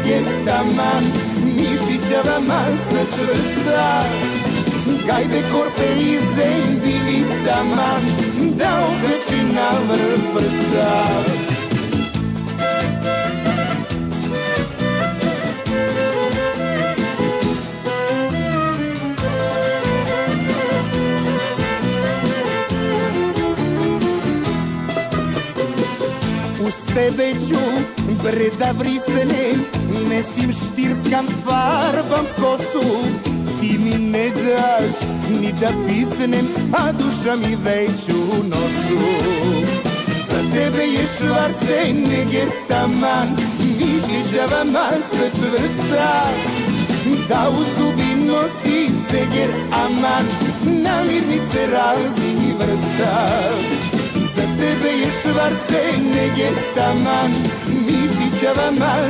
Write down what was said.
Schwarzenegger taman, mišićava masa čvrsta. Gajde korpe i zemlji taman, da okreći na vrh prsta. Uz tebe ću brda vrisnem, mesim štirkam, farbam kosu. Ti mi ne daš ni da pisnem, a duša mi već u nosu. Za tebe je Schwarzenegger taman, mišićava masa čvrsta. Da u zubi nosi ceger aman, namirnice raznih vrsta. Za tebe je Schwarzenegger taman, mišićava masa